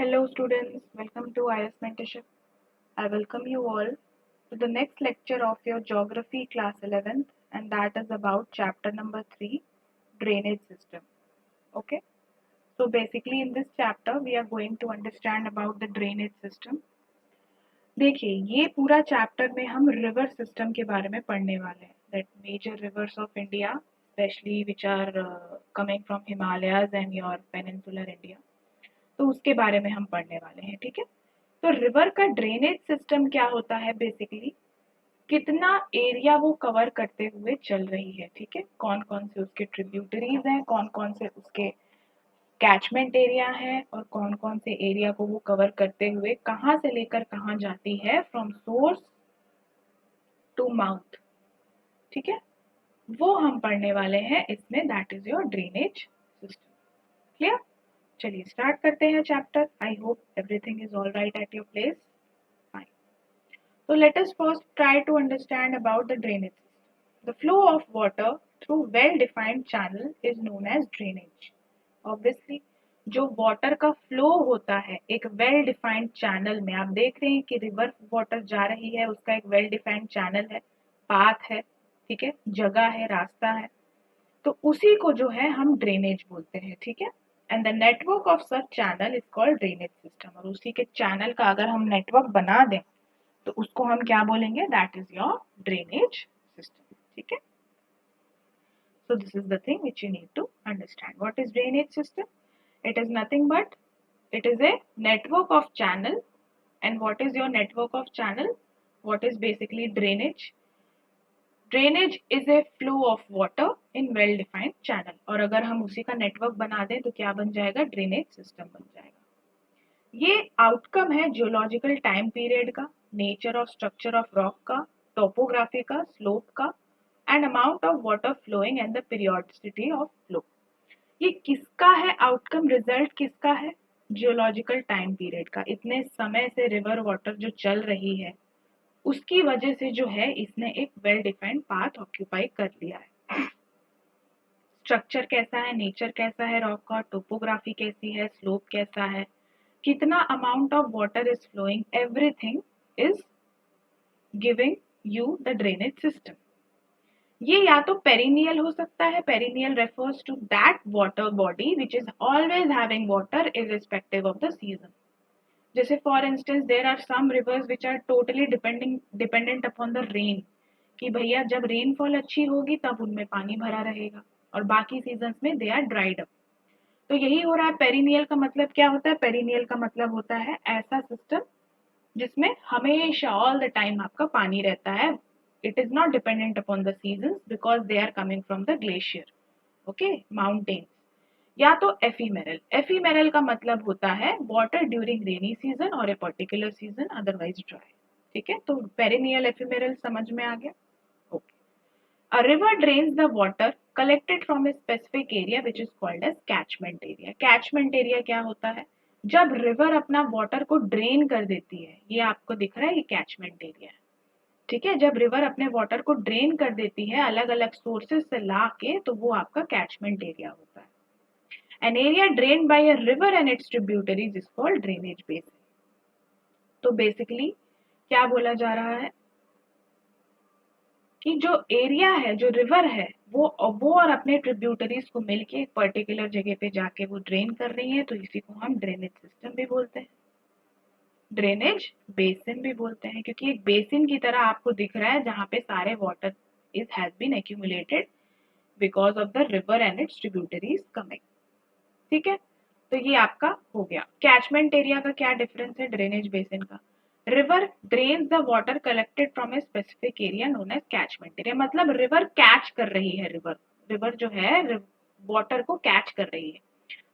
Hello students, welcome to IS Mentorship. I welcome you all to the next lecture of your Geography class 11th, and that is about chapter number 3, Drainage System. Okay, so basically in this chapter we are going to understand about the drainage system. देखिए ये पूरा chapter में हम river system के बारे में पढ़ने वाले हैं, that major rivers of India specially which are coming from Himalayas and your peninsular India, तो उसके बारे में हम पढ़ने वाले हैं. ठीक है, तो रिवर का ड्रेनेज सिस्टम क्या होता है, बेसिकली कितना एरिया वो कवर करते हुए चल रही है. ठीक है, कौन कौन से उसके ट्रिब्यूटरीज हैं, कौन कौन से उसके कैचमेंट एरिया है और कौन कौन से एरिया को वो कवर करते हुए कहाँ से लेकर कहाँ जाती है, फ्रॉम सोर्स टू माउथ. ठीक है, वो हम पढ़ने वाले हैं इसमें, that is your drainage system. Clear? चलिए स्टार्ट करते हैं chapter. I hope everything is all right at your place. So let us first try to understand about the drainage system. The flow of water through well-defined channel is known as drainage. Obviously, जो water का flow होता है एक well defined channel में, आप देख रहे हैं कि रिवर वाटर जा रही है, उसका एक वेल डिफाइंड चैनल है, पाथ है, ठीक है, जगह है, रास्ता है, तो उसी को जो है हम ड्रेनेज बोलते हैं. ठीक है, and the network of such channel is called drainage system. और उसी के चैनल का अगर हम नेटवर्क बना दें तो उसको हम क्या बोलेंगे, that is your drainage system. ठीक है, so this is the thing which you need to understand. What is drainage system? It is nothing but it is a network of channel. And what is your network of channel? What is basically drainage? Drainage is a flow of water in well defined channel. और अगर हम उसी का network बना दें तो क्या बन जाएगा, ड्रेनेज सिस्टम बन जाएगा. ये आउटकम है जियोलॉजिकल टाइम पीरियड का, नेचर और स्ट्रक्चर ऑफ रॉक का, टोपोग्राफी का, स्लोप का, and amount of water flowing and the periodicity of flow. ये किसका है आउटकम, रिजल्ट किसका है, जियोलॉजिकल टाइम पीरियड का. इतने समय से रिवर वाटर जो चल रही है उसकी वजह से जो है इसने एक वेल डिफाइंड पाथ ऑक्यूपाई कर लिया है. स्ट्रक्चर कैसा है, नेचर कैसा है रॉक का, टोपोग्राफी कैसी है, स्लोप कैसा है, कितना amount of water is flowing, everything is giving you the drainage system. ये या तो पेरिनियल हो सकता है. Perennial refers to that water body which is always having water irrespective of the season. जैसे for instance there are some rivers which are totally dependent upon the rain, कि भैया जब रेनफॉल अच्छी होगी तब उनमें पानी भरा रहेगा और बाकी सीजन्स में दे आर ड्राइड अप. तो यही हो रहा है. पेरिनियल का मतलब क्या होता है, पेरिनियल का मतलब होता है ऐसा सिस्टम जिसमें हमेशा ऑल द टाइम आपका पानी रहता है. It is not dependent upon the season because they are coming from the glacier, okay, mountains. या तो एफीमेरल. एफीमेरल का मतलब होता है वाटर ड्यूरिंग रेनी सीजन और a particular season otherwise dry. ठीक है, तो पेरिनियल एफीमेरल समझ में आ गया. Okay. A river drains the water collected from a specific area which is called as catchment area. Catchment area क्या होता है, जब रिवर अपना वाटर को ड्रेन कर देती है, ये आपको दिख रहा है, ये कैचमेंट एरिया है. ठीक है, जब रिवर अपने वाटर को ड्रेन कर देती है अलग अलग सोर्सेस से ला के, तो वो आपका कैचमेंट एरिया होता है. An area drained by a river and its tributaries is called drainage basin. तो बेसिकली क्या बोला जा रहा है कि जो एरिया है, जो रिवर है, वो और अपने ट्रिब्यूटरीज को मिलके एक पर्टिकुलर जगह पे जाके वो ड्रेन कर रही है, तो इसी को हम ड्रेनेज सिस्टम भी बोलते हैं, ड्रेनेज बेसिन भी बोलते हैं, क्योंकि एक बेसिन की तरह आपको दिख रहा है जहाँ पे सारे water is has been accumulated because of the river and its tributaries coming. ठीक है, तो ये आपका हो गया. कैचमेंट एरिया का क्या डिफरेंस है ड्रेनेज बेसिन का, river drains the water collected from a specific area known as catchment area. मतलब रिवर कैच कर रही है, रिवर जो है वाटर को कैच कर रही है.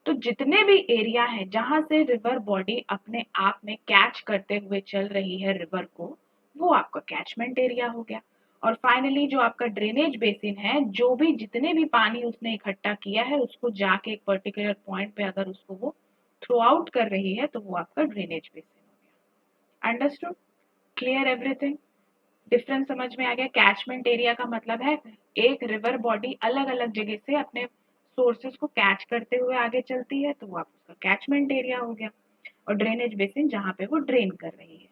तो जितने भी एरिया है जहां से रिवर बॉडी अपने आप में कैच करते हुए चल रही है रिवर को, वो आपका कैचमेंट एरिया हो गया. और फाइनली जो आपका ड्रेनेज बेसिन है, जो भी जितने भी पानी उसने इकट्ठा किया है उसको जाके एक पर्टिकुलर पॉइंट पे अगर उसको वो थ्रो आउट कर रही है, तो वो आपका ड्रेनेज बेसिन हो गया. अंडरस्टूड? Clear everything? डिफरेंस समझ में आ गया. कैचमेंट एरिया का मतलब है एक रिवर बॉडी अलग अलग जगह से अपने सोर्सेस को कैच करते हुए आगे चलती है, तो वो आपका कैचमेंट एरिया हो गया. और ड्रेनेज बेसिन जहाँ पे वो ड्रेन कर रही है।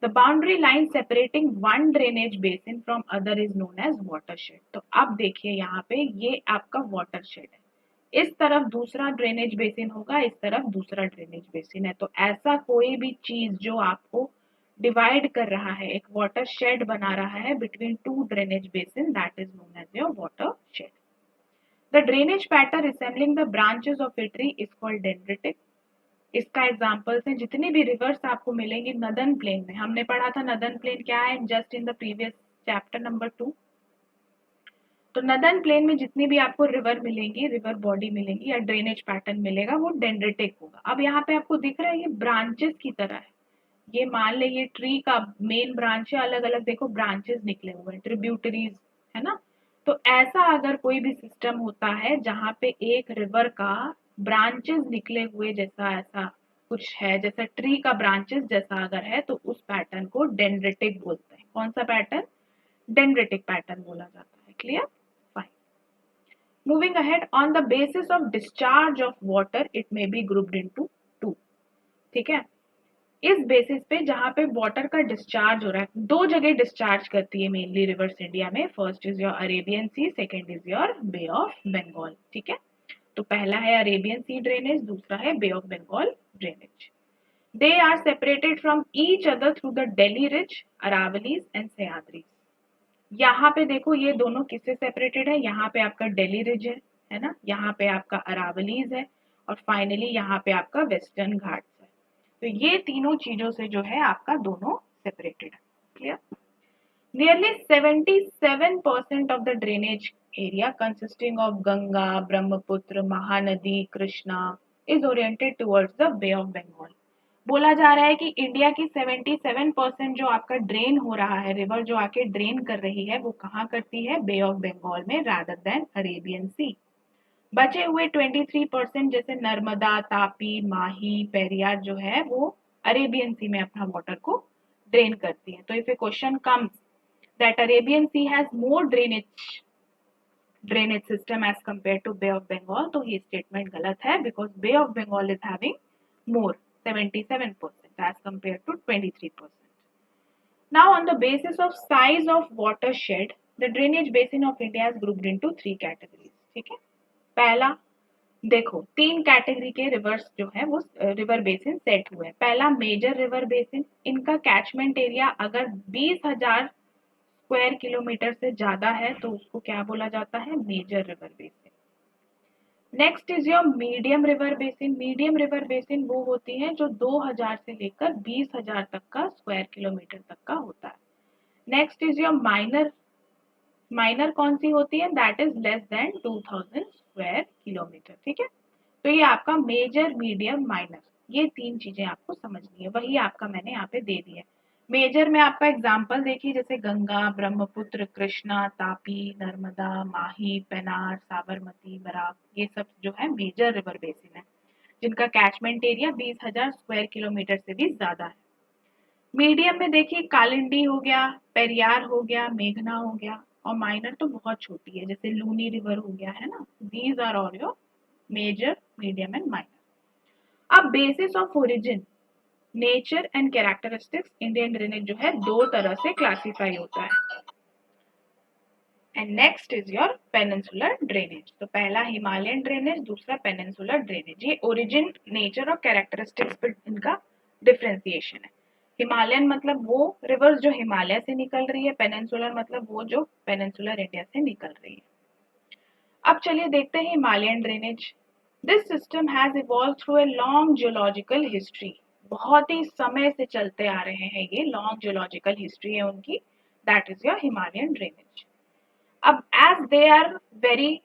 The boundary line separating one drainage basin from other is known as watershed. तो अब देखिए यहाँ पे ये आपका वाटरशेड है, इस तरफ दूसरा ड्रेनेज बेसिन होगा, इस तरफ दूसरा ड्रेनेज बेसिन है। तो ऐसा कोई भी चीज जो आपको डिवाइड कर रहा है, एक वाटरशेड बना रहा है between two drainage basin, that is known as your watershed. The drainage pattern resembling the branches of a tree is called dendritic. इसका एग्जांपल्स हैं, जितनी भी रिवर्स आपको मिलेंगी नदन प्लेन में, हमने पढ़ा था नदन प्लेन क्या है just in the previous chapter number 2। तो नदन प्लेन में जितनी भी आपको रिवर मिलेंगी, रिवर बॉडी मिलेंगी या ड्रेनेज पैटर्न मिलेगा, वो डेंड्रिटिक होगा। अब यहाँ पे आपको दिख रहा है ये ब्रांचेस की तरह है, ये मान ले ये ट्री का मेन ब्रांच है, अलग अलग देखो ब्रांचेस निकले हुए हैं, ट्रिब्यूटरीज है ना। तो ऐसा अगर कोई भी सिस्टम होता है जहाँ पे एक रिवर का ब्रांचेस निकले हुए जैसा ऐसा कुछ है, जैसा ट्री का ब्रांचेस जैसा अगर है, तो उस पैटर्न को डेंड्रिटिक बोलते हैं। कौन सा पैटर्न? डेंड्रिटिक पैटर्न बोला जाता है। Clear? Fine. Moving ahead, on the basis of discharge of water it may be grouped into two. ठीक है, इस बेसिस पे जहां पे वाटर का डिस्चार्ज हो रहा है, दो जगह डिस्चार्ज करती है मेनली रिवर्स इंडिया में। First is your Arabian sea, second is your bay of Bengal. ठीक है, तो पहला है अरेबियन सी ड्रेनेज, दूसरा है Bay of Bengal drainage. They are separated from each other through the Delhi ridge, Aravallis and Sahyadris. यहाँ पे देखो ये दोनों किससे सेपरेटेड है, यहाँ पे आपका डेली रिज है ना, यहाँ पे आपका अरावलीज है, और फाइनली यहाँ पे आपका वेस्टर्न घाट है। तो ये तीनों चीजों से जो है आपका दोनों सेपरेटेड है। Clear? Nearly 77% of the drainage area consisting of Ganga, Brahmaputra, Mahanadi, Krishna is oriented towards the bay of Bengal. बोला जा रहा है कि इंडिया की 77% जो आपका ड्रेन हो रहा है, रिवर जो आके ड्रेन कर रही है, वो कहाँ करती है? बे ऑफ बंगाल में, रादर देन अरेबियन सी। बचे हुए 23% जैसे नर्मदा, तापी, माही, पेरियार जो है वो अरेबियन सी में अपना वाटर को ड्रेन करती है। तो if a question comes that Arabian sea has more drainage system as compare to bay of Bengal, तो ये स्टेटमेंट गलत है, because bay of Bengal is having more 77% as compared to 23%. Now, on the basis of size of watershed, the drainage basin of India is grouped into three categories. ठीक है, पहला देखो तीन category के रिवर्स जो है वो रिवर बेसिन सेट हुए हैं। पहला मेजर रिवर बेसिन, इनका कैचमेंट एरिया अगर 20,000 स्क्वायर किलोमीटर से ज्यादा है तो उसको क्या बोला जाता है? Major river basin. Next is your medium river basin. Medium river basin वो होती हैं जो 2,000 से लेकर 20,000 तक का स्क्वायर किलोमीटर तक का होता है। Next is your minor. Minor कौन सी होती है? That is less than 2,000 square kilometre. ठीक है, तो ये आपका मेजर, मीडियम, माइनर, ये तीन चीजें आपको समझनी है, वही आपका मैंने यहाँ पे दे दिया है। मेजर में आपका एग्जाम्पल देखिए, जैसे गंगा, ब्रह्मपुत्र, कृष्णा, तापी, नर्मदा, माही, पेनार, साबरमती, बराक, ये सब जो है मेजर रिवर बेसिन है, जिनका कैचमेंट एरिया 20,000 स्क्वायर किलोमीटर से भी ज्यादा है। मीडियम में देखिए कालिंदी हो गया, पेरियार हो गया, मेघना हो गया, और माइनर तो बहुत छोटी है, जैसे लूनी रिवर हो गया है ना। These are all your major, medium and minor. अब basis of origin, nature and characteristics, Indian drainage जो है दो तरह से क्लासिफाई होता है। And next is your peninsular drainage. तो पहला हिमालयन ड्रेनेज, दूसरा पेनिनसुलर ड्रेनेज। ये ओरिजिन, नेचर और कैरेक्टरिस्टिक्स पे इनका डिफ्रेंसिएशन है। हिमालयन मतलब वो रिवर्स जो हिमालय से निकल रही है, पेनिनसुलर मतलब वो जो पेनिनसुलर इंडिया से निकल रही है। अब चलिए देखते हैं Himalayan drainage. This system has evolve through a long geological history. बहुत ही समय से चलते आ रहे हैं, ये लॉन्ग जियोलॉजिकल हिस्ट्री है उनकी। That is your Himalayan drainage. अब एज दे आर वेरी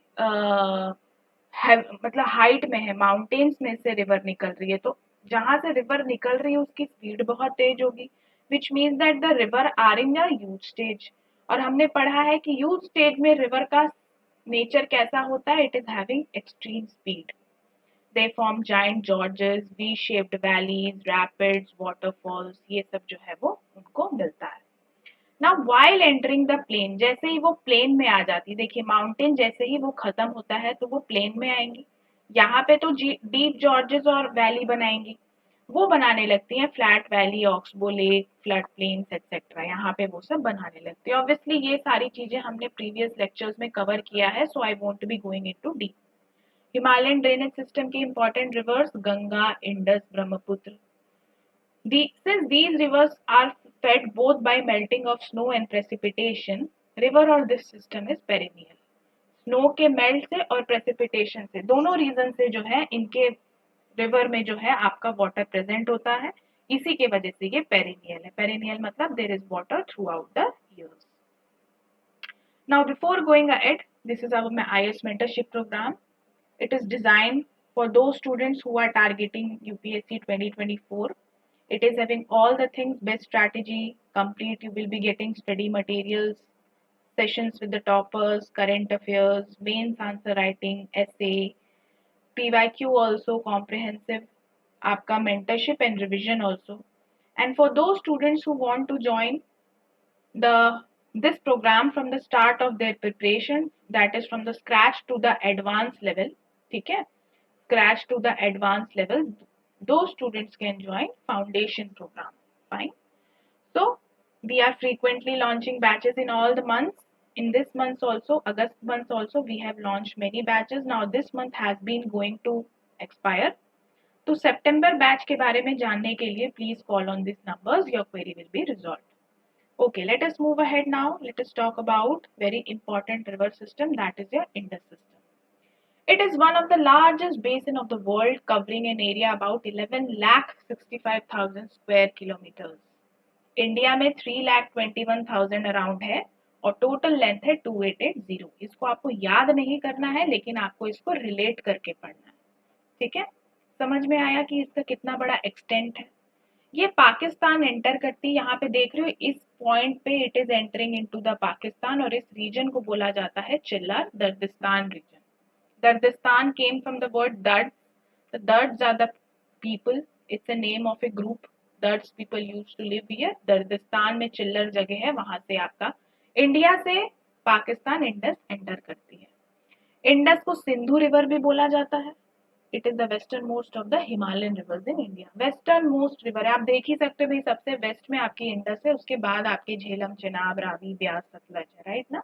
मतलब हाइट में है, माउंटेन्स में से रिवर निकल रही है, तो जहां से रिवर निकल रही है उसकी स्पीड बहुत तेज होगी, which means that the river are in a youth stage. और हमने पढ़ा है कि यूथ स्टेज में रिवर का नेचर कैसा होता है? It is having extreme speed. They form giant gorges, V shaped valleys, rapids, waterfalls, ये सब जो है वो उनको मिलता है। Now while entering the plain, जैसे ही वो प्लेन में आ जाती, देखिए माउंटेन जैसे ही वो खत्म होता है तो वो प्लेन में आएंगी। यहाँ पे तो डीप जॉर्जेस और वैली बनाएंगी, वो बनाने लगती हैं flat valley, oxbow lake, flood plains etcetera, यहाँ पे वो सब बनाने लगती है। ऑब्वियसली ये सारी चीजें हमने प्रीवियस लेक्चर्स में कवर किया है, so I won't be going into deep. Himalayan drainage system की important rivers Ganga, Indus, Brahmaputra. Since these rivers are fed both by melting of snow and precipitation, river or this system is perennial. Snow के melt से और precipitation से, दोनों reason से जो है इनके रिवर में जो है आपका वाटर प्रेजेंट होता है, इसी के वजह से ये पेरिनियल है। पेरिनियल मतलब there is water throughout the years. Now before going ahead, this is our IAS mentorship program. It is designed for those students who are targeting UPSC 2024. It is having all the things, best strategy, complete. You will be getting study materials, sessions with the toppers, current affairs, mains answer writing, essay, PYQ also comprehensive, आपका mentorship and revision also. And for those students who want to join this program from the start of their preparation, that is from the scratch to the advanced level, ठीक है, scratch to the advanced level, those students can join foundation program. Fine. So we are frequently launching batches in all the months. In this month also, August month also, we have launched many batches. Now this month has been going to expire. तो September batch के बारे में जानने के लिए please call on these numbers. Your query will be resolved. Okay, let us move ahead now. Let us talk about very important river system, that is your Indus system. It is one of the largest basin of the world, covering an area about 11,65,000 square kilometers. India में 3,21,000 around है और total length है 2880। इसको आपको याद नहीं करना है, लेकिन आपको इसको रिलेट करके पढ़ना है, ठीक है। समझ में आया कि इसका कितना बड़ा एक्सटेंट है। ये पाकिस्तान एंटर करती है, यहाँ पे देख रहे हो इस पॉइंट पे it is entering into the Pakistan, और इस रीजन को बोला जाता है Chillar Dardistan region. Dardistan came from the word Dard. The Dards are the people. It's a name of a group. Dards people used to live here. Dardistan में चिल्लर जगह है, वहां से आपका इंडिया से पाकिस्तान इंडस एंटर करती है। इंडस को सिंधु रिवर भी बोला जाता है। It is the western most of the Himalayan reverse in India. Western most river है, आप देख ही सकते हो भाई, सबसे वेस्ट में आपकी इंडस है, उसके बाद आपके झेलम, चिनाब, रावी, ब्यास, सतलज है, राइट ना।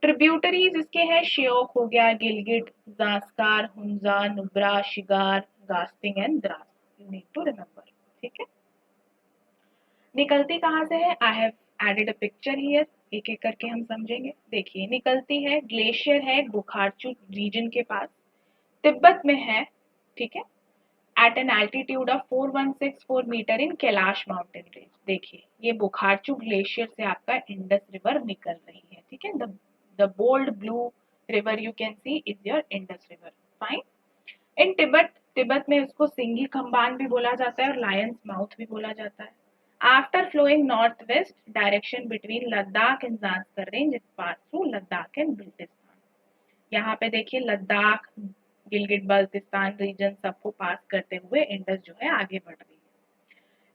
ट्रिब्यूटरीज इसके हैं, श्योक हो गया, गिलगिट, जास्कार, हुंजा, नुब्रा, शिगार, गास्टिंग and Dras. You need to remember, ठीक है। निकलती कहाँ से है? I have added a picture here, एक एक करके हम समझेंगे। देखिए, निकलती है, ग्लेशियर है बुखारचू रीजन के पास, तिब्बत में है, ठीक है, at an altitude of 4164 metre in Kailash mountain range. देखिए, ये बुखारचू ग्लेशियर से आपका इंडस रिवर निकल रही है, ठीक है। The bold blue river you can see is your Indus river. Fine. In Tibet में इसको सिंगी खंबान भी बोला जाता है और लायंस माउथ भी बोला जाता है। After flowing north west direction between Ladakh and Zanskar range, it pass through Ladakh and Baltistan. यहाँ पे देखिए, लद्दाख, गिलगिट बल्तिस्तान रीजन सबको पास करते हुए इंडस जो है आगे बढ़ रही है।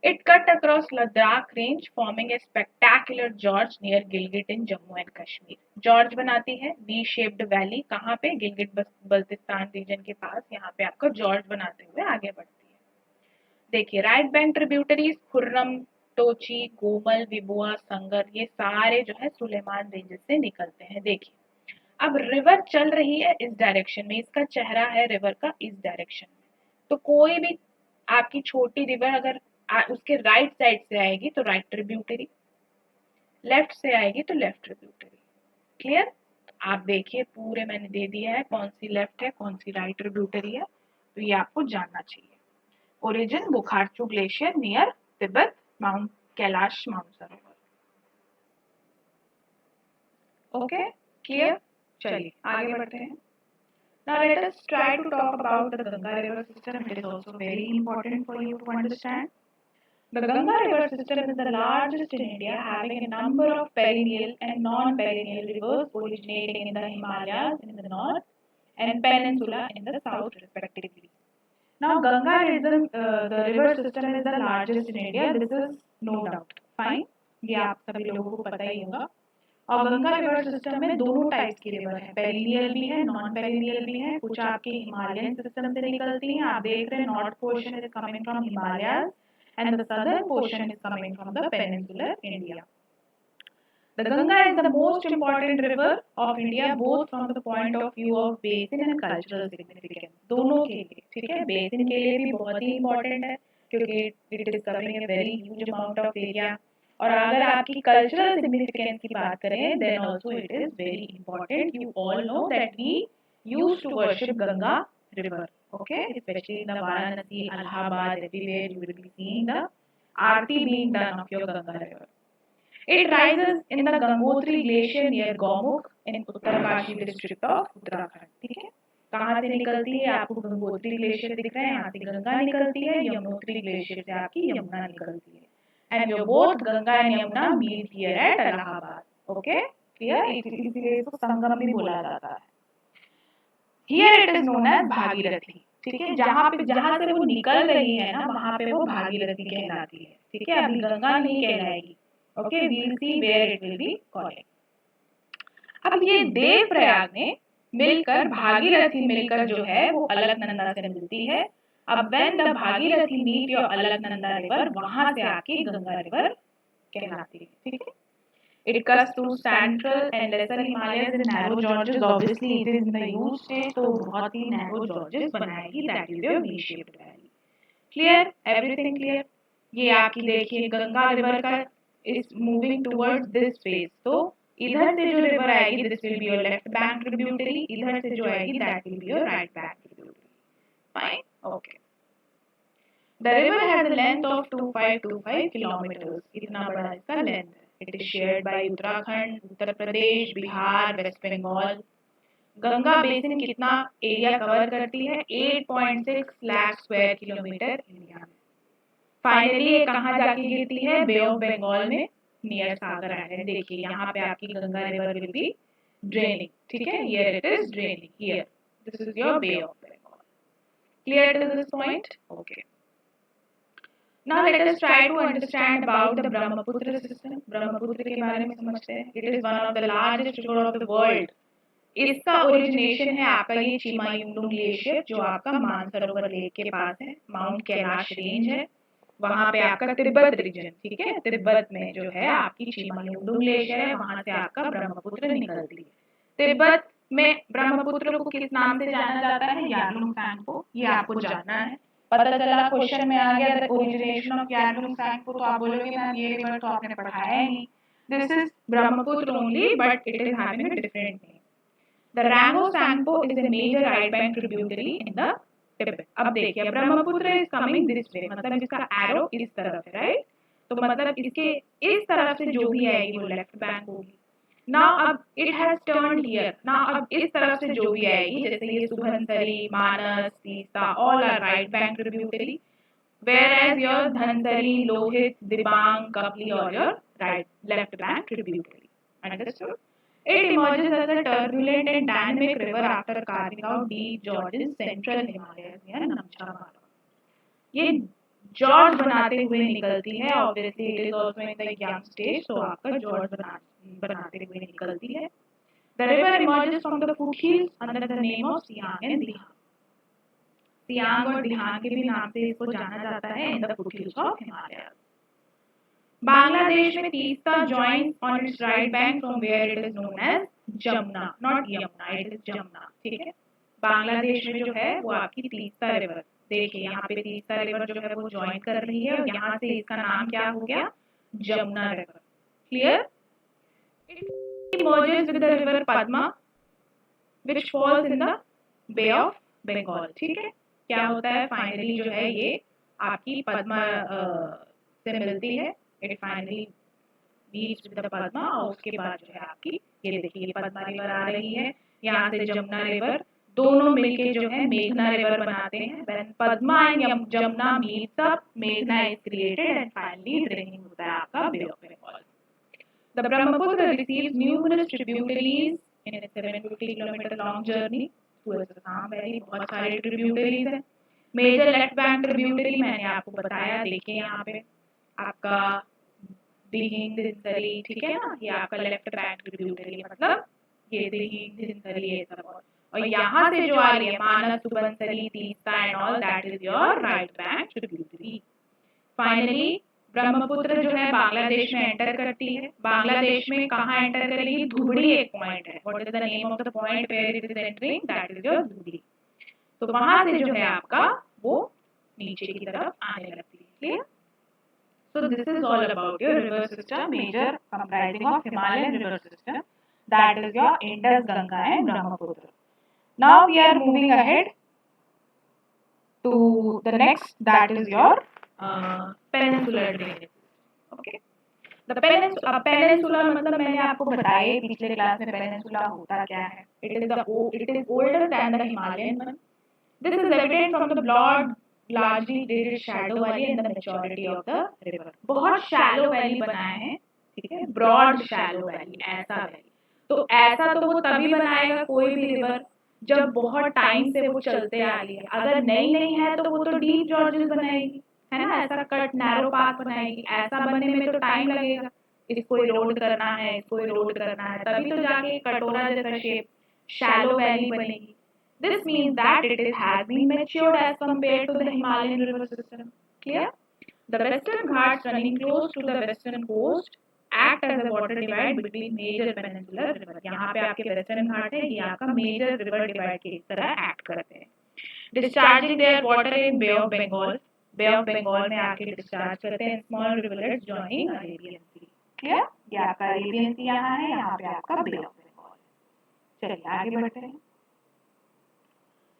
It cut across Ladakh range forming a spectacular George near Gilgit in Jammu and Kashmir. George बनाती है वी शेप्ड वैली, कहाँ पे? गिलगिट बल्तिस्तान रीजन के पास, यहाँ पे आपका जॉर्ज बनाते हुए आगे बढ़ती है। देखिए, right bank tributaries Kurram, Tochi, Gomal, Viboa, Sangar, ये सारे जो है सुलेमान रेंजेस से निकलते हैं। देखिए, अब रिवर चल रही है इस डायरेक्शन में, इसका चेहरा है रिवर का इस डायरेक्शन में, तो कोई भी आपकी छोटी रिवर अगर उसके राइट साइड से आएगी तो राइट ट्रिब्यूटरी, लेफ्ट से आएगी तो लेफ्ट ट्रिब्यूटरी। क्लियर? आप देखिए, पूरे मैंने दे दिया है कौन सी लेफ्ट है कौन सी राइट ट्रिब्यूटरी है, तो ये आपको जानना चाहिए। Origin Bokhar Chu glacier near Tibet, mount Kailash Mansarovar. Okay, clear? चलिए आगे बढ़ते हैं। Now let us try to talk about the Ganga river system. It is also very important for you to understand. The Ganga river system is the largest in India, having a number of perennial and non-perennial rivers originating in the Himalayas in the north and peninsula in the south respectively. Now Ganga the river system is the largest in India. This is no doubt. Fine. ये आप सभी लोगों को पता ही होगा। और Ganga river system में दोनों टाइप्स की रिवर है, पेरिनियल भी है, नॉन पेरिनियल भी है। कुछ आपके हिमालयन सिस्टम से निकलती हैं, आप देख रहे हैं north portion is coming from Himalayas and the southern portion is coming from the peninsular India. The Ganga is the most important river of India both from the point of view of basin and cultural significance. दोनों के लिए, ठीक है, basin के लिए भी बहुत ही important है क्योंकि it is covering a very huge amount of area. और अगर आपकी cultural significance की बात करें, then also it is very important. You all know that we used to worship Ganga river. Okay, especially in the Varanasi, Allahabad, everywhere you will be seeing the aarti being done of your Ganga river. It rises in the Gangotri glacier near Gaumukh in Uttarkashi district of Uttarakhand. ठीक है, कहाँ से निकलती है? आपको Gangotri glacier दिख रहा है, यहाँ से गंगा निकलती है, यमुनोत्री ग्लेशियर से आपकी यमुना निकलती है। And your both Ganga and Yamuna meet here at Allahabad. Okay, clear? इसीलिए इसको संगम भी बोला जाता है। Here it is known as Bhagirathi. ठीक है, जहाँ से वो निकल रही है ना, वहाँ पे वो भागीरथी कहलाती है। ठीक है, अभी गंगा नहीं कहलाएगी। Okay, we'll see where it will be calling. अब ये देवप्रयाग में मिलकर भागीरथी मिलकर जो है वो अलकनंदा से मिलती है। अब when the Bhagirathi meet your Alaknanda river, वहां से आपकी गंगा रिवर कहलाती है। ठीक है, it cuts through central and lesser Himalayas in narrow gorges. Obviously it is in the huge state, तो बहुत ही narrow gorges बनाएगी, that is your V-shaped valley. Clear? Everything clear? ये आपकी देखिए गंगा रिवर का is moving towards this phase. तो इधर से जो रिवर आएगी, this will be your left bank tributary. इधर से जो आएगी, that will be your right bank tributary. Fine? Okay. The river has a length of 2525 kilometers. इतना बड़ा इसका length है. It is shared by Uttarakhand, Uttar Pradesh, Bihar, West Bengal. Ganga basin कितना area cover करती है? 8.6 लाख स्क्वायर किलोमीटर इंडिया में। Finally ये कहाँ जाके गिरती है? बे ऑफ बंगाल में नियर सागर आइलैंड। देखिए यहाँ पे आपकी Ganga river will be draining. ठीक है, here it is draining, here this is your bay of Bengal. Clear to this point? Okay, now let us try to understand about the Brahmaputra system. Brahmaputra के बारे में समझते हैं। It is one of the largest river of the world. इसका origination है आपका ये चिमायुंडुंग glacier, जो आपका मानसरोवर लेक के पास है। माउंट कैलाश रेंज है, वहां पे आपका तिब्बत रीजन। ठीक है, तिब्बत में जो है आपकी चिमायुंडुंग ग्लेशियर है, वहां से आपका ब्रह्मपुत्र निकलती है। तिब्बत में ब्रह्मपुत्र को किस नाम से जाना जाता है? यारलुंगसांगपो। ये आपको जानना है। पता चला क्वेश्चन में आ गया ओरिजिनेशन ऑफ यारलुंगसांगपो, तो आप बोलोगे मैम ये रिवर तो आपने पढ़ाया ही नहीं। This is Brahmaputra only, but it is having a different name. The Rango Sangpo is a major right bank tributary in the Tibet. अब देखिए Brahmaputra is coming this way, मतलब इसका एरो इस तरफ है, राइट? तो मतलब इसके इस तरफ से जो भी आएगी वो लेफ्ट बैंक होगी। Now अब it has turned here. Now अब इस तरफ से जो भी आएगी, जैसे ये सुबनसरी, मानस, Teesta, all are right bank tributary, whereas your Dhansiri, Lohit, Dibang, कपली और your left bank tributary. Understood? It emerges as a turbulent and dynamic river after carving out deep gorges in central Himalayas near Namcha. ये जॉर्ज बनाते हुए निकलती है। Obviously it is also in the young stage, so आपका George बनाते हुए निकलती है। The river emerges from the foothills under the name of Siang and Dihang. Siang और दिहांग के भी नाम से इसको जाना जाता है, in the foothills of Himalayas. Bangladesh में Teesta joins on its right bank from where it is known as Jamna, not Yamuna, it is Jamna. ठीक है, बांग्लादेश में जो है वो आपकी तीस्ता रिवर, देखिए यहाँ पे तीस्ता रिवर जो है वो ज्वाइन कर रही है और यहाँ से इसका नाम क्या हो गया? Jamuna river. Clear? It merges with the river Padma which falls in the Bay of Bengal. ठीक है, क्या होता है? फाइनली जो है ये आपकी पद्मा से मिलती है। It finally meets with the Padma और उसके बाद जो है आपकी ये देखिए ये पद्मा रिवर आ रही है, यहाँ से जमुना रिवर, दोनों मिलके जो है मेघना रिवर बनाते हैं। When Padma and Jamuna meets up, Meghna is created and finally draining होता है आपका Bay of Bengal. The Brahmaputra receives numerous tributaries in a 750 kilometer long journey towards the Assam Valley. बहुत सारे tributaries हैं। Major left bank tributary मैंने आपको बताया, देखिए यहाँ पे आपका दिहिंग दिनसरी, ठीक है ना, ये आपका लेफ्ट बैंक ट्रिब्यूटरी, मतलब ये दिहिंग दिनसरी ये सब। और यहाँ से जो आ रही है Manas Subansiri Teesta and all, that is your right bank tributary. Finally Brahmaputra जो है बांग्लादेश में एंटर करती है। बांग्लादेश में कहाँ एंटर करेगी? धुबड़ी एक पॉइंट है। What is the name of the point where it is entering? That is your Dhubri. तो वहां से जो है आपका वो नीचे की तरफ आने लगती है। Clear? So this is all about your river system, major comprising of Himalayan river system, that is your Indus, Ganga and Brahmaputra. Now we are moving ahead to the next, that is your peninsular drainage. Okay. The peninsula मतलब मैंने आपको बताया पिछले class में peninsula होता क्या है. It is older than the Himalayan one. This is evident from the broad largely dated shallow valley and the maturity of the river. बहुत shallow valley बनाए हैं, ठीक है, broad shallow valley, ऐसा valley. तो ऐसा तो वो तभी बनाएगा कोई भी river जब बहुत टाइम से वो चलते आ रही है. अगर नई नहीं है तो वो तो डीप जॉर्जेस बनाएगी, है ना, ऐसा कट नैरो पाथ बनाएगी. ऐसा बनने में तो टाइम लगेगा, इसको इरोड करना है, इसको इरोड करना है, तभी तो जाके कटोरा जैसा शेप shallow valley बनेगी. This means that it has been matured as compared to the Himalayan river system. Clear? The Western Ghats running close to the western coast act as a water divide between major peninsular rivers. यहाँ पे आपके Western Ghat है, ये आपका major river divide की तरह act करते हैं. Discharging their water in Bay of Bengal. Bay of Bengal में आके discharge करते हैं small rivulets joining Arabian Sea. Clear? ये आपका Arabian Sea यहाँ है, यहाँ पे आपका Bay of Bengal. चलिए आगे बढ़ते हैं.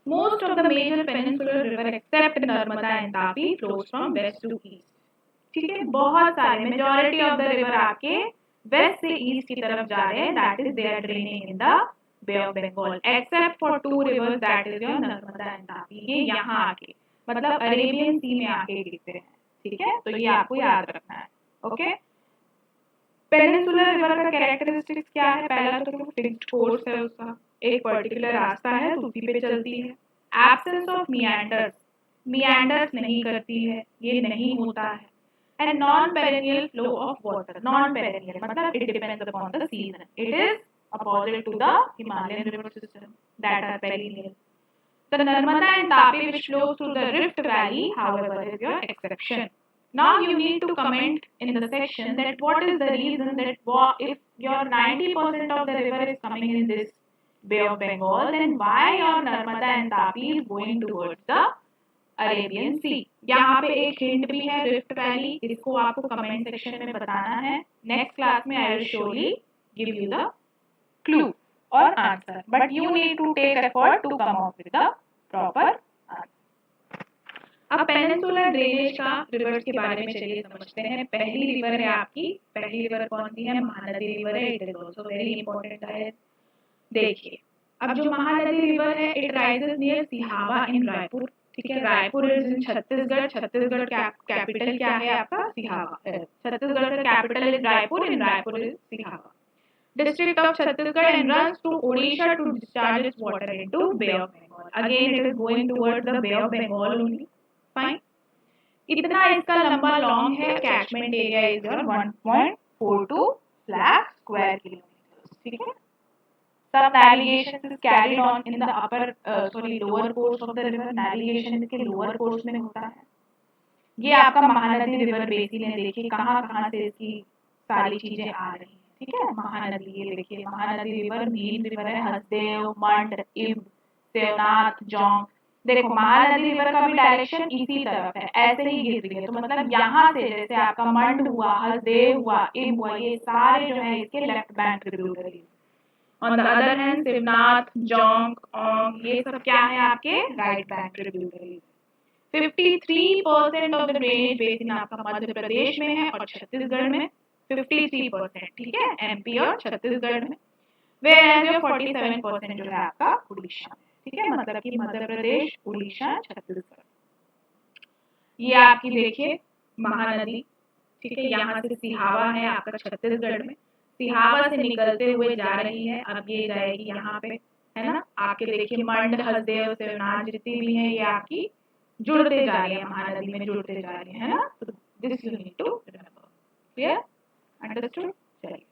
Most of the major peninsular river except Narmada and Tapi flows from west to east. ठीक है, बहुत सारे majority of the river आपके west से east की तरफ जा रहे हैं. That is they are draining in the Bay of Bengal. Except for two rivers, that is your Narmada and Tapi. ये यहाँ आके मतलब Arabian Sea में आके गिरते हैं. ठीक है, तो ये आपको याद रखना है. ओके. पेनिनसुलर रिवर का कैरेक्टरिस्टिक्स क्या है? पहला तो फिक्स्ड कोर्स है उसका, एक पर्टिकुलर रास्ता है तो उसी पे चलती है. एब्सेंस ऑफ मियांडर्स नहीं करती है, ये नहीं होता है. And non perennial flow of water. Non perennial मतलब it depends upon the season. It is opposite to the Himalayan river system that are perennial. The Narmada and Tapi which flow through the Rift Valley, however, is your exception. Now you need to comment in the section that what is the reason that if your 90% of the river is coming in this Bay of Bengal, then why your Narmada and Tapi is going towards the Arabian Sea. यहाँ पे एक hint भी है Rift Valley, इसको आपको comment section में बताना है. Next class में I will surely give you the clue or answer, but you need to take effort to come up with the proper answer. अब पेनिनसुलर ड्रेनेज का रिवर्स के बारे में चलिए समझते हैं. पहली रिवर है आपकी, पहली रिवर कौन सी है? महानदी रिवर है. It is also very important है. देखिए अब जो महानदी रिवर है इट राइजेस नियर सिहावा इन रायपुर. ठीक है, Raipur is in Chhattisgarh. Chhattisgarh capital क्या है आपका? सिहावा. छत्तीसगढ़ का capital is Raipur, in Raipur is Sihawa. District of Chhattisgarh and runs to Odisha to discharge its water into Bay of Bengal. Again, it is going towards the Bay of Bengal only. Fine. इतना इसका लंबा long है. Catchment area is your 1.42 lakh square kilometers. ठीक है. Some navigation is carried on in the lower course of the river. Navigation इसके lower course में होता है. ये आपका महानदी रिवर बेसिन है. देखिए कहाँ कहाँ से इसकी सारी चीजें आ रही हैं. ठीक है, महानदी ये देखिए महानदी रिवर मेन रिवर है. हसदेव, मंड, इब, सेवनाथ, जोंग. देखो महानदी रिवर का भी डायरेक्शन इसी तरफ है, ऐसे ही गिर रही है. तो मतलब यहाँ से जैसे आपका मंड हुआ, हसदेव हुआ, इब हुआ, ये सारे जो है इसके left bank tributaries. On the other hand Shivnath, Jonk, Ong ये सब क्या है आपके right bank tributaries. 53% of the drainage basin आपका मध्य प्रदेश में है और छत्तीसगढ़ में 53%. ठीक है, एमपी और छत्तीसगढ़ में. whereas your 47% जो है आपका उड़ीसा में. ठीक है, मतलब कि मध्य प्रदेश, उड़ीसा, छत्तीसगढ़. ये आपकी देखिए महानदी. ठीक है, यहाँ से सिहावा है आपका छत्तीसगढ़ में. सिहावा से निकलते हुए जा रही है. अब ये जाएगी यहाँ पे, है ना. आपके देखिए मंड, हसदेव, सेवनाथ जितनी भी है ये आपकी जुड़ते जा रही है, महानदी में जुड़ते जा रही है ना. This you need to remember. Clear. Understood. चलिए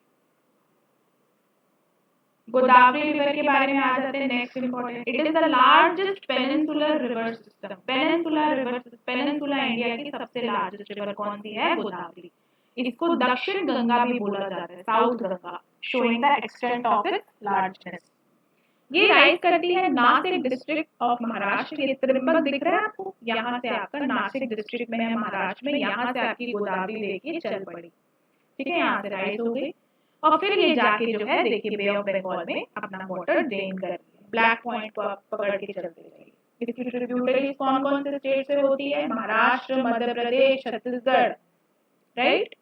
गोदावरी रिवर के बारे में आ जाते हैं। Next important, it is the largest peninsular river system. Peninsula India की सबसे लार्जेस्ट रिवर कौन सी है? गोदावरी। इसको दक्षिण गंगा भी बोला जाता है, south Ganga, showing the extent of its largeness. ये राइज करती है नासिक डिस्ट्रिक्ट ऑफ महाराष्ट्र। ये त्रिम्बक दिख रहा है आपको, यहाँ से आपका नासिक डिस्ट्रिक्ट में है महाराष्ट्र में, यहाँ से आपकी गोदावरी देखिए चल पड़ी, ठीक है, यहाँ से राइज हो गई और फिर ये जाके जो है देखिए बे ऑफ बंगाल में अपना वाटर ड्रेन कर रही है। ब्लैक पॉइंट को आप पकड़ के चलते रहिए। इसकी ट्रिब्यूटरीज कौन कौन से स्टेट से होती है? महाराष्ट्र, मध्य प्रदेश, छत्तीसगढ़, राइट,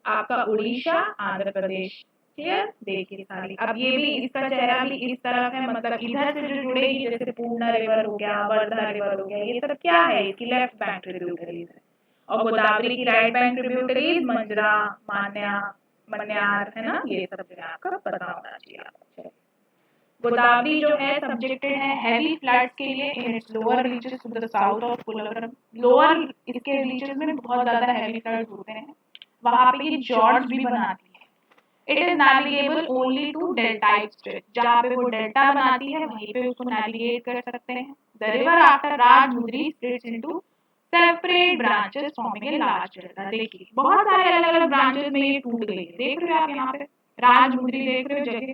आपका उड़ीसा, आंध्र प्रदेश। क्लियर? देखिए सारी। अब ये भी, इसका चेहरा भी इस तरफ है, मतलब इधर से जो जुड़ेगी, जैसे पूर्णा रिवर हो गया, वर्धा रिवर हो गया, ये सब क्या है? इसकी लेफ्ट बैंक ट्रिब्यूटरीज है। और गोदावरी की right bank tributaries Manjra, Manyar, है ना, ये सब जो है आपका पता होना चाहिए आपको। गोदावरी जो है सब्जेक्टेड है हैवी फ्लड्स के लिए in its lower reaches to the south of Polavaram. Lower इसके रीचेस में बहुत ज्यादा हैवी फ्लड्स होते हैं, वहां पे ये जॉर्ज भी बनाती है। It is navigable only to deltaic stretch, जहाँ पे वो डेल्टा बनाती है वहीं पे उसको नेविगेट कर सकते हैं। The river after Rajahmundry splits into separate branches forming a large delta. देखिए बहुत सारे अलग अलग ब्रांचेस में ये टूट गई है, देख रहे हो आप यहाँ पे राजमुंद्री देख रहे हो जगह।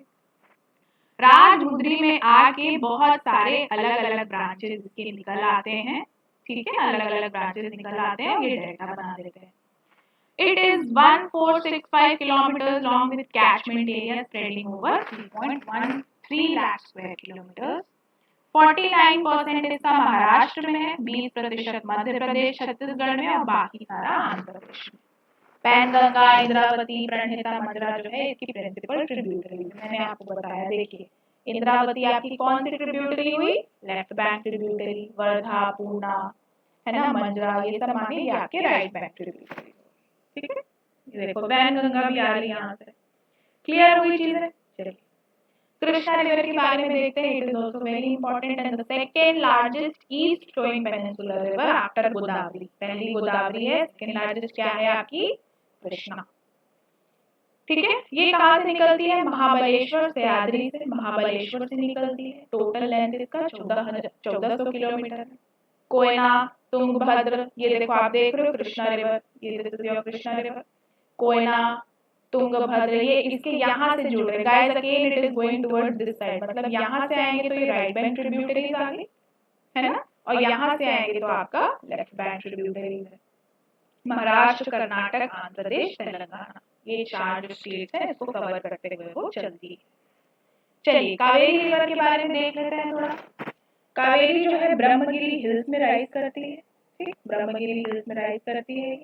राजमुंद्री में आके बहुत सारे अलग अलग ब्रांचेस इसके निकल आते हैं, ठीक है, अलग अलग ब्रांचेस निकल आते हैं और ये डेल्टा बना देते हैं। It is 1465 kilometers long with catchment area spreading over 3.13 lakh square kilometers. 49% इसका महाराष्ट्र में है, 20% मध्य प्रदेश छत्तीसगढ़ में और बाकी सारा आंध्र प्रदेश में। पैनगंगा, इंद्रावती, प्रणहिता, मंजरा जो है इसकी प्रिंसिपल ट्रिब्यूटरी मैंने आपको बताया। देखिए इंद्रावती आपकी कौन सी ट्रिब्यूटरी हुई? Left bank tributary. Wardha, Purna, है ना, मंजरा, ये सब माने ये आपके राइट बैंक ट्रिब्यूटरी, ठीक है। ये देखो वैनगंगा भी आ रही है यहाँ से। क्लियर हुई चीजें? चलिए कृष्णा रिवर के बारे में देखते हैं। It is also very important and the second largest east flowing peninsular river after Godavari. पहली गोदावरी है, सेकंड लार्जेस्ट क्या है आपकी? कृष्णा, ठीक है। ये कहाँ से निकलती है? महाबलेश्वर, सह्याद्री से, महाबलेश्वर से निकलती है। टोटल लेंथ इसका 1400 किलोमीटर है। कोयना, तुंगभद्र, ये देखो आप देख रहे हो कृष्णा रिवर, ये देखो कृष्णा रिवर, कोयना, तुंगभद्र, ये इसके यहाँ से जुड़ रहे। Guys again it is going towards this side, मतलब यहाँ से आएंगे तो ये राइट बैंक ट्रिब्यूटरीज आ गई, है ना, और यहाँ से आएंगे तो आपका लेफ्ट बैंक ट्रिब्यूटरीज है। महाराष्ट्र, कर्नाटक, आंध्र प्रदेश, तेलंगाना, ये चार जो स्टेट्स हैं इसको कवर करते हुए वो चलती है। चलिए कावेरी रिवर के बारे में देख लेते हैं थोड़ा। कावेरी जो है ब्रह्मगिरी हिल्स में राइज करती है, ठीक, ब्रह्मगिरी हिल्स में राइज करती है,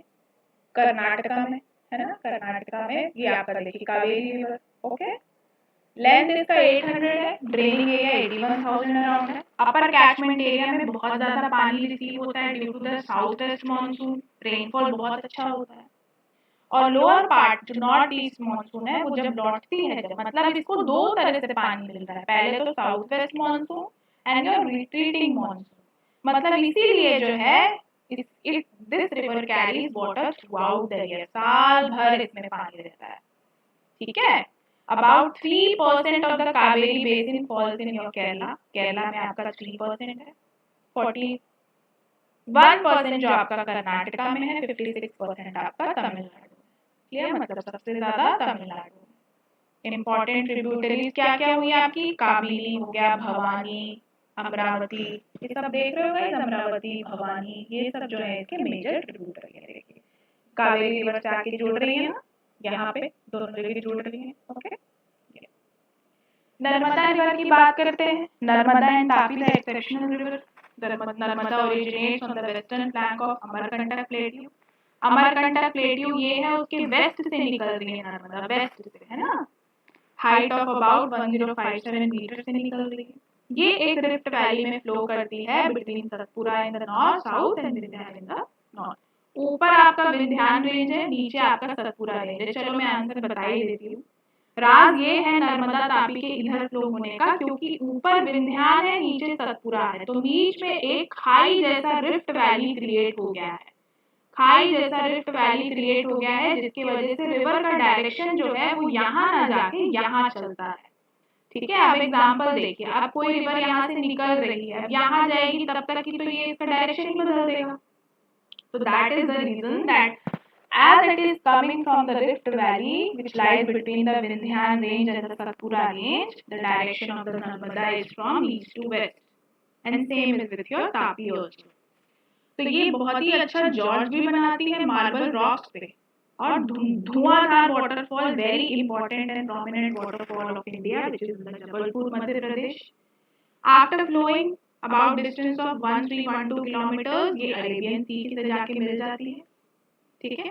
कर्नाटका में, है ना, कर्नाटका में ये आपका देखिए कावेरी रिवर, ओके। लेंथ इसका 800 है, ड्रेनिंग एरिया 81,000 अराउंड है। अपर कैचमेंट एरिया में बहुत ज्यादा पानी रिसीव होता है due to the south west monsoon, rainfall बहुत अच्छा होता है। और लोअर पार्ट जो नॉर्थ ईस्ट मानसून है वो जब लौटती है, जब मतलब इसको दो तरह से पानी मिलता है, पहले तो south west monsoon and your retreating monsoon, मतलब इसीलिए जो है this river carries water throughout the year, साल भर इसमें पानी रहता है, ठीक है। About 3% of the Kaveri basin falls in your Kerala, Kerala में आपका 3% है, 41% जो आपका कर्नाटका में है, 56% आपका तमिलनाडु, क्लियर, मतलब सबसे ज्यादा तमिलनाडु। इंपॉर्टेंट ट्रिब्यूटरीज क्या क्या हुई आपकी? काबिनी हो गया, भवानी, अमरावती, ये सब देख रहे हो गाइस, अमरावती, भवानी, ये सब जो है इसके मेजर ट्रिब्यूटरी है। देखिए कावेरी रिवर से आके जुड़ रही है ना, यहाँ पे दोनों जगह जुड़ रही है, ओके। नर्मदा रिवर की बात करते हैं। Narmada and Tapi the exceptional river. Narmada originates on the western flank of Amarkantak plateau. Amarkantak plateau ये है, उसके वेस्ट से निकल रही है नर्मदा, वेस्ट से, है ना, हाइट ऑफ अबाउट 1057 मीटर से निकल रही है। ये एक रिफ्ट वैली में फ्लो करती है between Satpura in the north, south and Vindhyan in the north. ऊपर आपका विंध्यान रेंज है, नीचे आपका सतपुरा रेंज है। चलो मैं आंसर बता ही देती हूँ। राज ये है नर्मदा तापी के इधर फ्लो होने का, क्योंकि ऊपर विंध्यान है, नीचे सतपुरा है, तो बीच में एक खाई जैसा रिफ्ट वैली क्रिएट हो गया है। खाई जैसा रिफ्ट वैली क्रिएट हो गया है, जिसकी वजह से रिवर का डायरेक्शन जो है वो यहाँ ना जाके यहाँ चलता है। ठीक है, अब एग्जांपल देखिए, अब कोई रिवर यहाँ से निकल रही है, अब यहाँ जाएगी तब तक की तो ये इसका डायरेक्शन ही बदल देगा। So that is the reason that as it is coming from the Rift Valley, which lies between the Vindhyan range and the Satpura range, the direction of the Narmada is from east to west. And same is with your Tapi also. तो ये बहुत ही अच्छा George भी बनाती है marble rocks पे। और Dhuandhar waterfall, very important and prominent waterfall of India, which is the Jabalpur Madhya Pradesh. After flowing about distance of 1312 kilometre ये अरेबियन सी से जाके मिल जाती है। ठीक है,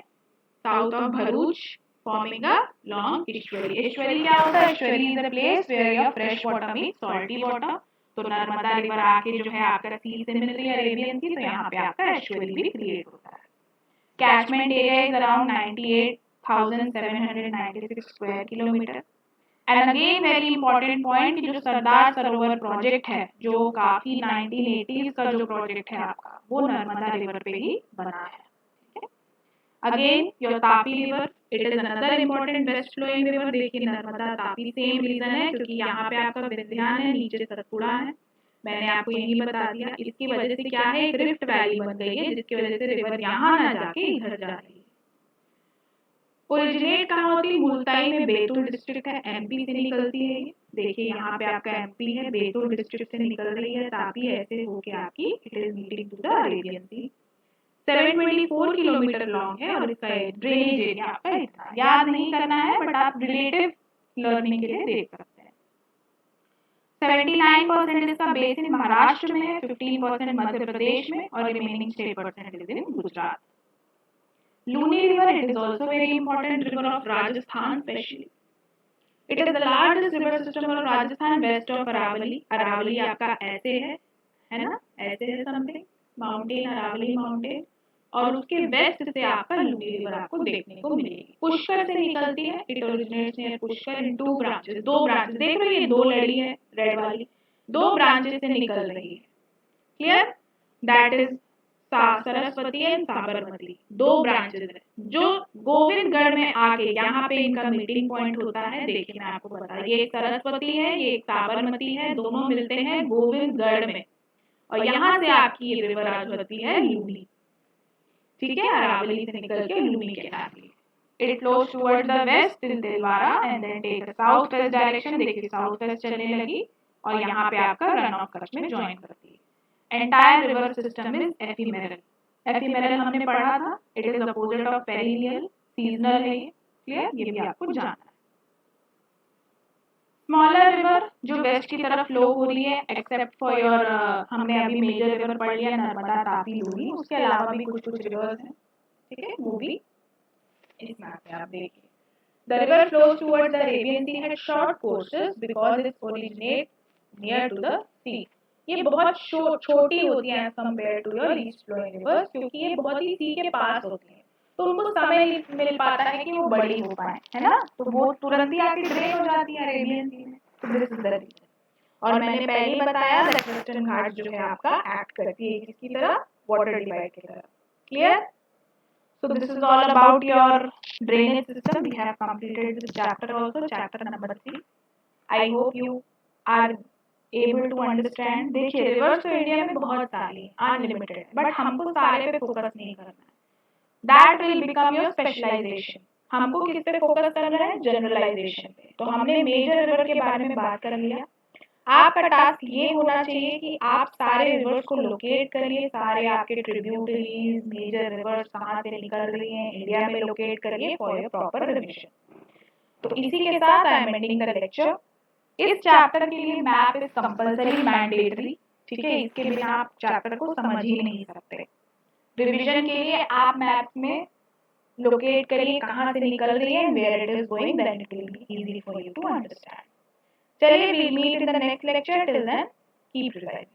south of Bharuch forming a long estuary. Estuary क्या होता है? Estuary is the place where your fresh water meets salty water. तो नर्मदा रिवर आके जो है आपका सी से मिल रही है अरेबियन सी, तो यहाँ पे आपका ईस्टवरी भी क्रिएट होता है। Catchment area is around 98,796 square kilometre. And again very important point, जो सरदार सरोवर प्रोजेक्ट है, जो काफी 1980s का जो प्रोजेक्ट है आपका, वो नर्मदा रिवर पे ही बना है। Again your Tapi river, it is another important west flowing river. देखिए नर्मदा तापी सेम रीजन है, क्योंकि यहाँ पे आपका विंध्यान है, नीचे सतपुड़ा है। मैंने आपको यही बता दिया। इसकी वजह से क्या है, एक रिफ्ट वैली बन गई है, जिसकी वजह से रिवर यहाँ ना जाके इधर जा रही है। ओरिजिनेट कहाँ होती है? मुल्ताई में, बैतूल डिस्ट्रिक्ट है, एमपी से निकलती है। देखिए यहाँ पे आपका एमपी है, बैतूल डिस्ट्रिक्ट से निकल रही है तापी, ऐसे होके आपकी it is meeting to the Arabian sea. 724 kilometre long है और इसका ड्रेनेज एरिया आपका इतना याद नहीं करना है, बट आप रिलेटिव लर्निंग के लिए देख सकते हैं। 79% इसका बेसिन महाराष्ट्र में है, 15% मध्य प्रदेश में और remaining 6% is in Gujarat. Luni river, it is also very important river of Rajasthan especially. It is the largest river system of Rajasthan west of Aravalli. Aravalli आपका ऐसे है ना, ऐसे है समथिंग माउंटेन, अरावली माउंटेन, और उसके वेस्ट से आपका लूनी रिवर आपको देखने को मिलेगी। पुष्कर से निकलती है, it originates near Pushkar in 2 branches. 2 branches देख रहे हो, ये 2 लड़ी है रेड वाली, 2 ब्रांचेस से निकल रही है। Clear? That is Saraswati and Sabarmati, 2 branches है जो गोविंदगढ़ में आके यहाँ पे इनका मीटिंग पॉइंट होता है। देखिए मैं आपको बता, ये एक सरस्वती है, ये एक साबरमती है, दोनों मिलते हैं गोविंदगढ़ में, और यहाँ से आपकी ये रिवर आज होती है लूनी। ठीक है, अरावली से निकल के लूनी कहलाती है। It flows towards the west till Dilwara and then take the south west direction. देखिए साउथ वेस्ट चलने लगी और यहाँ पे आपका रन ऑफ कच्छ में ज्वाइन करती है। Entire river system is ephemeral. Ephemeral हमने पढ़ा था, it is opposite of perennial, seasonal है ये, क्लियर? ये भी आपको जानना है। स्मॉलर रिवर जो वेस्ट की तरफ फ्लो हो रही है, एक्सेप्ट फॉर योर हमने अभी मेजर रिवर पढ़ लिया नर्मदा, तापी, लूनी, उसके अलावा भी कुछ कुछ रिवर्स हैं। ठीक है, वो भी इस मैप पे आप देखिए। The river flows towards the Arabian Sea at short courses because it originates near to the sea. ये बहुत छोटी होती हैं as compare to your east flowing rivers, क्योंकि ये बहुत ही सी के पास होती हैं, तो उनको समय मिल पाता है कि वो बड़ी हो पाए, है ना, तो वो तुरंत ही आके ड्रेन हो जाती है अरेबियन सी में। तो दिस इज द रीजन। और मैंने पहले ही बताया दैट वेस्टर्न घाट जो है आपका एक्ट करती है किसकी तरह? वाटर डिवाइड की तरह। Clear? So this is all about your drainage system. We have completed this chapter also, chapter number 3। I hope you are able to understand। देखिए रिवर्स तो इंडिया में बहुत सारी अनलिमिटेड, बट हमको सारे पे फोकस नहीं करना है। That will become your specialisation. हमको किस पे फोकस करना है? जनरलाइजेशन पे। तो हमने मेजर रिवर के बारे में बात कर लिया। आपका टास्क ये होना चाहिए कि आप सारे रिवर्स को लोकेट करिए, सारे आपके ट्रिब्यूटरीज, मेजर रिवर्स कहाँ से निकल रही हैं इंडिया में लोकेट करिए फॉर योर प्रॉपर रिविजन। तो इसी के साथ I am ending the lecture. इस चैप्टर के लिए मैप इज कंपल्सरी, मैंडेटरी। ठीक है, इसके बिना आप चैप्टर को समझ ही नहीं सकते। रिवीजन के लिए आप मैप में लोकेट करिए कहाँ से निकल रही है, where it is going, then it will be easy for you to understand. चलिए, we meet in the next lecture. Till then keep revising.